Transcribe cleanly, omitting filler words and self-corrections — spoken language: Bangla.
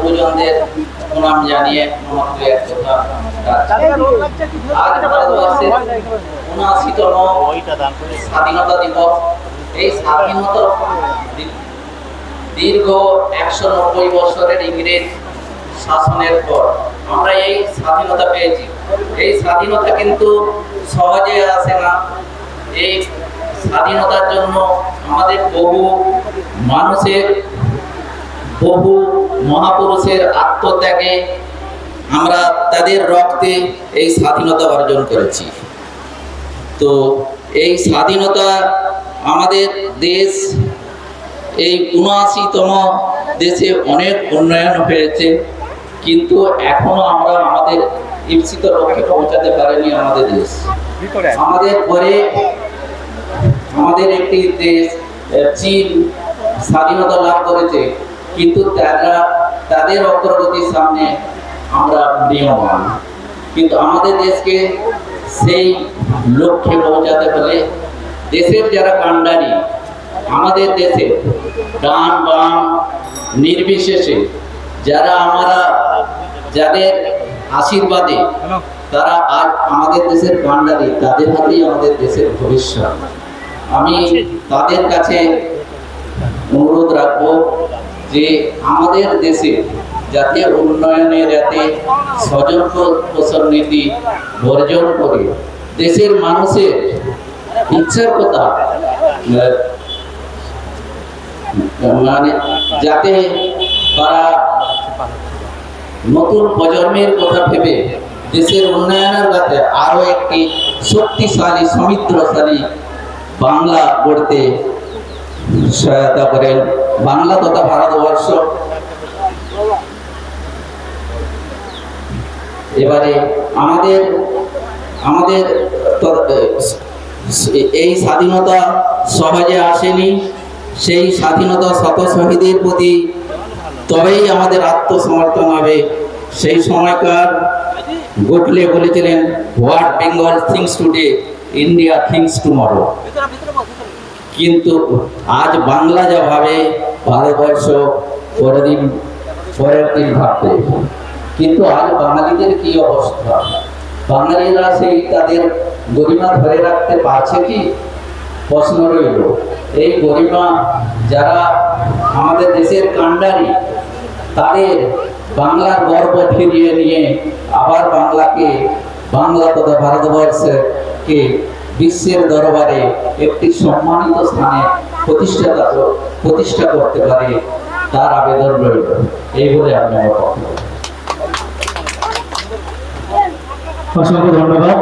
গুরুজনদের প্রণাম জানিয়ে আজ ভারতবর্ষের ৭৯তম স্বাধীনতা দিবস। এই স্বাধীনতা দীর্ঘ ১৯০ বছরের ইংরেজ শাসনের পর আমরা এই স্বাধীনতা পেয়েছি। এই স্বাধীনতা কিন্তু সহজে আসে না। এই স্বাধীনতার জন্য আমাদের বহু মানুষের, বহু মহাপুরুষের আত্মত্যাগে আমরা তাদের রক্তে এই স্বাধীনতা অর্জন করেছি। তো এই স্বাধীনতা আমাদের দেশ এই ৭৯তম দেশে অনেক উন্নয়ন হয়েছে, কিন্তু এখনো আমরা আমাদের ইপ্সিত লক্ষ্যে পৌঁছাতে পারেনি আমাদের দেশ। আমাদের পরে আমাদের একটি দেশ চীন স্বাধীনতা লাভ করেছে, কিন্তু তাদের অগ্রগতির সামনে আমরা ম্রিয়মাণ। কিন্তু আমাদের দেশকে সেই লক্ষ্যে পৌঁছাতে হলে দেশের যারা কাণ্ডারি, আমাদের দেশে ডান বাম নির্বিশেষে যাদের আশীর্বাদে তারা আজ আমাদের দেশের কাণ্ডারি, তাদের হাতেই আমাদের দেশের ভবিষ্যৎ। আমি তাদের কাছে অনুরোধ রাখবো যে আমাদের দেশে যাতে উন্নয়নে যাতে স্বজন পোষণ নীতি বর্জন করে দেশের মানুষের ইচ্ছার কথা মানে যাতে তারা নতুন প্রজন্মের কথা ভেবে দেশের উন্নয়নের কাছে আরো একটি শক্তিশালী সমৃদ্ধশালী বাংলা গড়তে সহায়তা করেন। বাংলা তথা ভারতবর্ষ এবারে আমাদের এই স্বাধীনতা সহজে আসেনি। সেই স্বাধীনতা শত শহীদের প্রতি তবেই আমাদের আত্মসমর্পণ হবে। সেই সময়কার গোখলে বলেছিলেন, what Bengal things today, India things tomorrow. কিন্তু আজ বাংলা যা ভাবে, ভারতবর্ষ পরের দিন ভাববে। কিন্তু আজ বাঙালিদের কি অবস্থা? বাঙালিরা সেই তাদের গরিমা ধরে রাখতে পারছে কি? প্রশ্ন রইল। এই গরিমা যারা আমাদের দেশের কাণ্ডারি, তাদের বাংলার গর্ব ফিরিয়ে নিয়ে আবার বাংলা তথা ভারতবর্ষকে বিশ্বের দরবারে একটি সম্মানিত স্থানে প্রতিষ্ঠা করতে পারে, তার আবেদন রইল। এই বলে আমি আমার পক্ষ। অসংখ্য ধন্যবাদ।